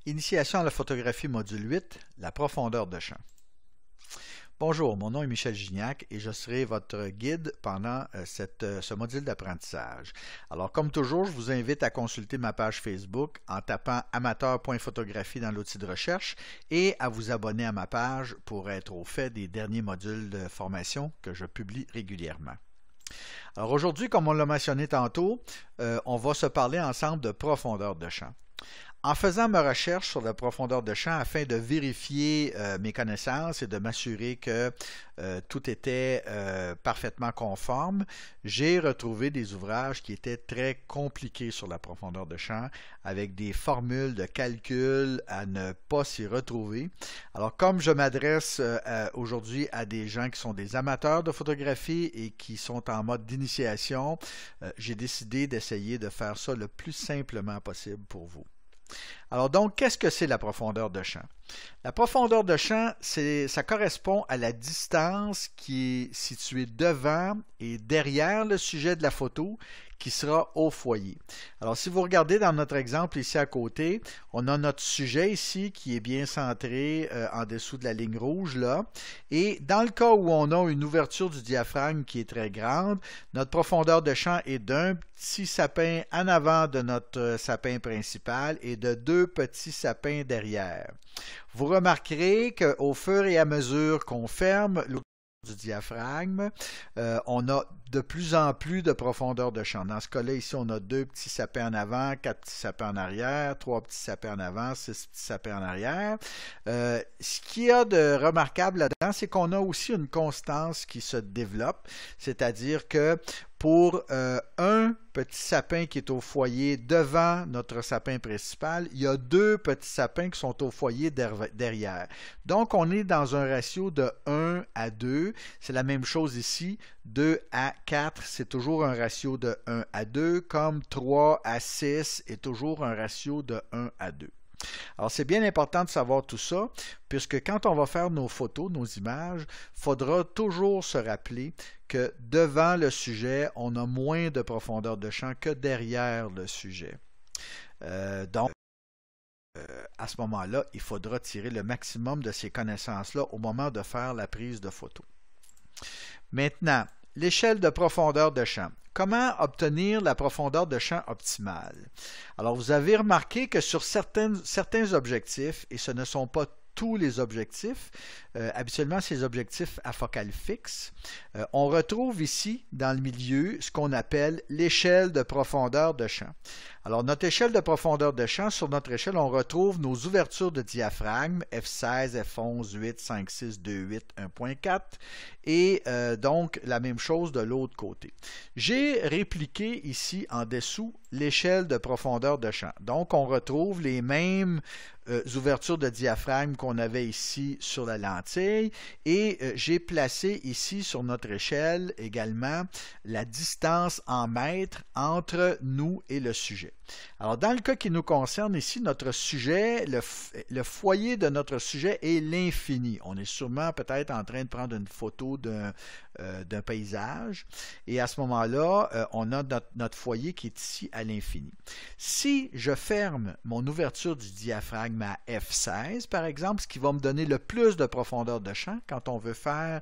Initiation à la photographie module 8, la profondeur de champ. Bonjour, mon nom est Michel Gignac et je serai votre guide pendant ce module d'apprentissage. Alors comme toujours, je vous invite à consulter ma page Facebook en tapant amateur.photographie dans l'outil de recherche et à vous abonner à ma page pour être au fait des derniers modules de formation que je publie régulièrement. Alors aujourd'hui, comme on l'a mentionné tantôt, on va se parler ensemble de profondeur de champ. En faisant ma recherche sur la profondeur de champ afin de vérifier mes connaissances et de m'assurer que tout était parfaitement conforme, j'ai retrouvé des ouvrages qui étaient très compliqués sur la profondeur de champ avec des formules de calcul à ne pas s'y retrouver. Alors comme je m'adresse aujourd'hui à des gens qui sont des amateurs de photographie et qui sont en mode d'initiation, j'ai décidé d'essayer de faire ça le plus simplement possible pour vous. Alors donc, qu'est-ce que c'est la profondeur de champ? La profondeur de champ, ça correspond à la distance qui est située devant et derrière le sujet de la photo qui sera au foyer. Alors si vous regardez dans notre exemple ici à côté, on a notre sujet ici qui est bien centré en dessous de la ligne rouge là. Et dans le cas où on a une ouverture du diaphragme qui est très grande, notre profondeur de champ est d'un petit sapin en avant de notre sapin principal et de deux petits sapins derrière. Vous remarquerez qu'au fur et à mesure qu'on ferme l'ouverture du diaphragme, on a de plus en plus de profondeur de champ. Dans ce cas-là, ici, on a deux petits sapins en avant, quatre petits sapins en arrière, trois petits sapins en avant, six petits sapins en arrière. Ce qu'il y a de remarquable là-dedans, c'est qu'on a aussi une constance qui se développe, c'est-à-dire que pour un petit sapin qui est au foyer devant notre sapin principal, il y a deux petits sapins qui sont au foyer derrière. Donc, on est dans un ratio de 1 à 2. C'est la même chose ici. 2 à 4, c'est toujours un ratio de 1 à 2, comme 3 à 6 est toujours un ratio de 1 à 2. Alors, c'est bien important de savoir tout ça, puisque quand on va faire nos photos, nos images, il faudra toujours se rappeler que devant le sujet, on a moins de profondeur de champ que derrière le sujet. Donc, à ce moment-là, il faudra tirer le maximum de ces connaissances-là au moment de faire la prise de photo. Maintenant, l'échelle de profondeur de champ. Comment obtenir la profondeur de champ optimale? Alors, vous avez remarqué que sur certains objectifs, et ce ne sont pas tous les objectifs, habituellement ces objectifs à focale fixe, on retrouve ici dans le milieu ce qu'on appelle l'échelle de profondeur de champ. Alors notre échelle de profondeur de champ, sur notre échelle, on retrouve nos ouvertures de diaphragme F16, F11, 8, 5, 6, 2, 8, 1.4 et donc la même chose de l'autre côté. J'ai répliqué ici en dessous l'échelle de profondeur de champ. Donc on retrouve les mêmes ouvertures de diaphragme qu'on avait ici sur la lentille et j'ai placé ici sur notre échelle également la distance en mètres entre nous et le sujet. Alors dans le cas qui nous concerne ici, notre sujet, le foyer de notre sujet est l'infini. On est sûrement peut-être en train de prendre une photo d'un paysage et à ce moment-là, on a notre foyer qui est ici à l'infini. Si je ferme mon ouverture du diaphragme à F16, par exemple, ce qui va me donner le plus de profondeur de champ, quand on veut faire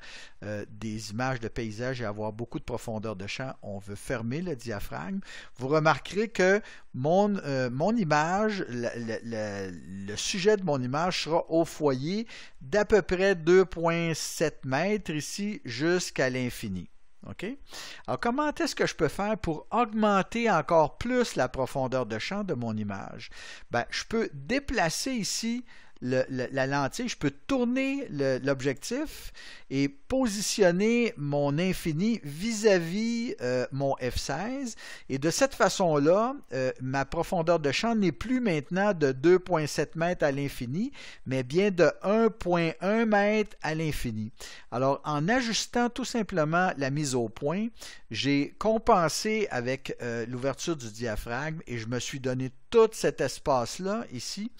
des images de paysage et avoir beaucoup de profondeur de champ, on veut fermer le diaphragme, vous remarquerez que mon image, le sujet de mon image sera au foyer d'à peu près 2,7 mètres ici jusqu'à l'infini. Okay? Alors, comment est-ce que je peux faire pour augmenter encore plus la profondeur de champ de mon image? Ben, je peux déplacer ici la lentille, je peux tourner l'objectif et positionner mon infini vis-à-vis mon F16 et de cette façon-là, ma profondeur de champ n'est plus maintenant de 2,7 mètres à l'infini, mais bien de 1,1 mètre à l'infini. Alors, en ajustant tout simplement la mise au point, j'ai compensé avec l'ouverture du diaphragme et je me suis donné tout cet espace-là ici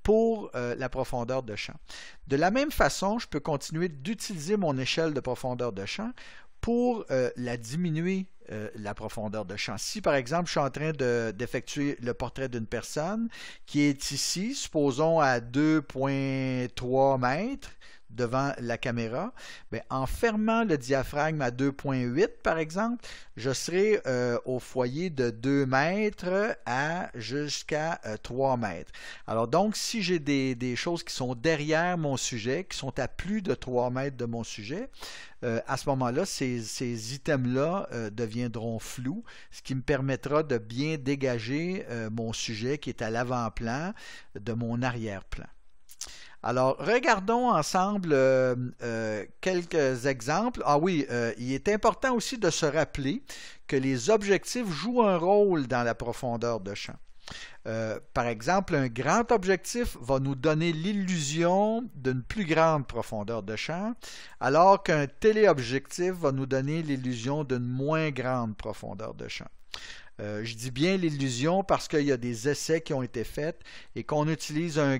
pour la profondeur de champ. De la même façon, je peux continuer d'utiliser mon échelle de profondeur de champ pour la diminuer, la profondeur de champ. Si par exemple je suis en train d'effectuer le portrait d'une personne qui est ici, supposons à 2,3 mètres devant la caméra, bien, en fermant le diaphragme à 2,8 par exemple, je serai au foyer de 2 mètres à jusqu'à 3 mètres. Alors donc, si j'ai des choses qui sont derrière mon sujet, qui sont à plus de 3 mètres de mon sujet, à ce moment-là, ces items-là deviendront flous, ce qui me permettra de bien dégager mon sujet qui est à l'avant-plan de mon arrière-plan. Alors, regardons ensemble quelques exemples. Ah oui, il est important aussi de se rappeler que les objectifs jouent un rôle dans la profondeur de champ. Par exemple, un grand objectif va nous donner l'illusion d'une plus grande profondeur de champ, alors qu'un téléobjectif va nous donner l'illusion d'une moins grande profondeur de champ. Je dis bien l'illusion parce qu'il y a des essais qui ont été faits et qu'on utilise un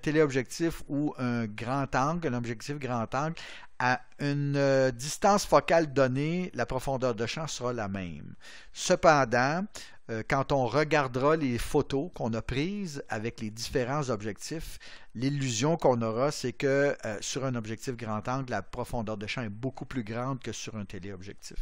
téléobjectif ou un grand angle, un objectif grand angle, à une distance focale donnée, la profondeur de champ sera la même. Cependant, quand on regardera les photos qu'on a prises avec les différents objectifs, l'illusion qu'on aura, c'est que sur un objectif grand angle, la profondeur de champ est beaucoup plus grande que sur un téléobjectif.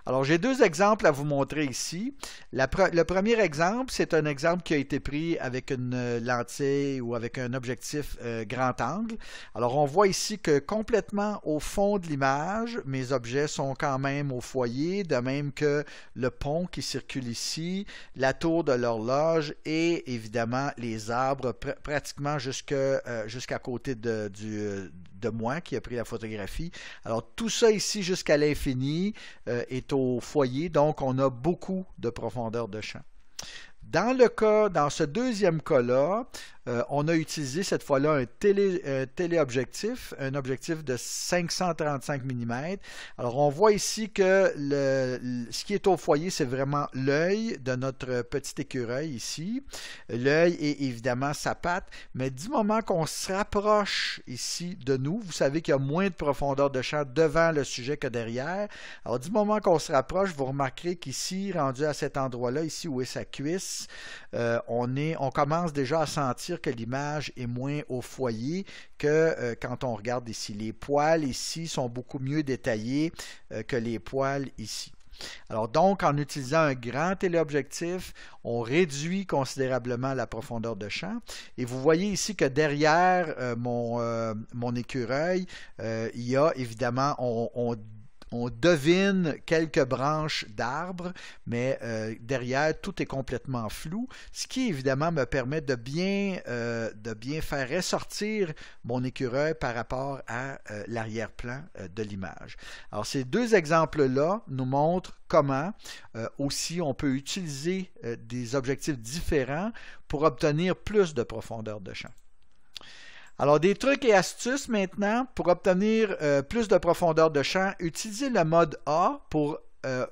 Alors, j'ai deux exemples à vous montrer ici. Le premier exemple, c'est un exemple qui a été pris avec une lentille ou avec un objectif grand angle. Alors, on voit ici que complètement au fond de l'image, mes objets sont quand même au foyer, de même que le pont qui circule ici, la tour de l'horloge et évidemment les arbres pratiquement jusqu'à côté de moi qui a pris la photographie. Alors, tout ça ici jusqu'à l'infini est au foyer, donc on a beaucoup de profondeur de champ. Dans ce deuxième cas-là, on a utilisé cette fois-là un téléobjectif, un objectif de 535 mm. Alors, on voit ici que ce qui est au foyer, c'est vraiment l'œil de notre petit écureuil ici. L'œil et évidemment sa patte. Mais du moment qu'on se rapproche ici de nous, vous savez qu'il y a moins de profondeur de champ devant le sujet que derrière. Alors, du moment qu'on se rapproche, vous remarquerez qu'ici, rendu à cet endroit-là, ici où est sa cuisse, on commence déjà à sentir que l'image est moins au foyer que quand on regarde ici. Les poils ici sont beaucoup mieux détaillés que les poils ici. Alors donc, en utilisant un grand téléobjectif, on réduit considérablement la profondeur de champ. Et vous voyez ici que derrière mon écureuil, il y a évidemment, on devine quelques branches d'arbres, mais derrière, tout est complètement flou, ce qui évidemment me permet de bien faire ressortir mon écureuil par rapport à l'arrière-plan de l'image. Alors, ces deux exemples-là nous montrent comment aussi on peut utiliser des objectifs différents pour obtenir plus de profondeur de champ. Alors, des trucs et astuces maintenant pour obtenir plus de profondeur de champ. Utilisez le mode A pour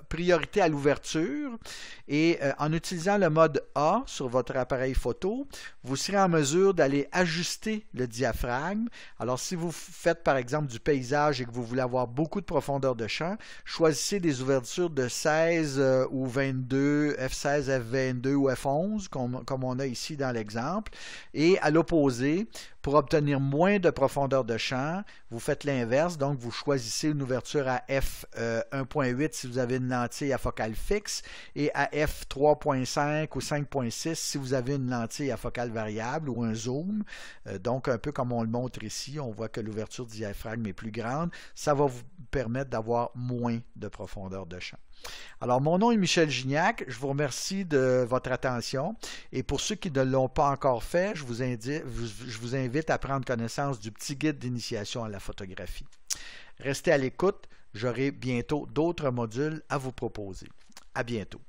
priorité à l'ouverture et en utilisant le mode A sur votre appareil photo, vous serez en mesure d'aller ajuster le diaphragme. Alors, si vous faites par exemple du paysage et que vous voulez avoir beaucoup de profondeur de champ, choisissez des ouvertures de 16 ou 22, F16, F22 ou F11, comme on a ici dans l'exemple. Et à l'opposé, pour obtenir moins de profondeur de champ, vous faites l'inverse, donc vous choisissez une ouverture à f1.8 si vous avez une lentille à focale fixe et à f3.5 ou 5.6 si vous avez une lentille à focale variable ou un zoom. Donc un peu comme on le montre ici, on voit que l'ouverture du diaphragme est plus grande. Ça va vous permettre d'avoir moins de profondeur de champ. Alors, mon nom est Michel Gignac. Je vous remercie de votre attention. Et pour ceux qui ne l'ont pas encore fait, je vous invite à prendre connaissance du petit guide d'initiation à la photographie. Restez à l'écoute. J'aurai bientôt d'autres modules à vous proposer. À bientôt.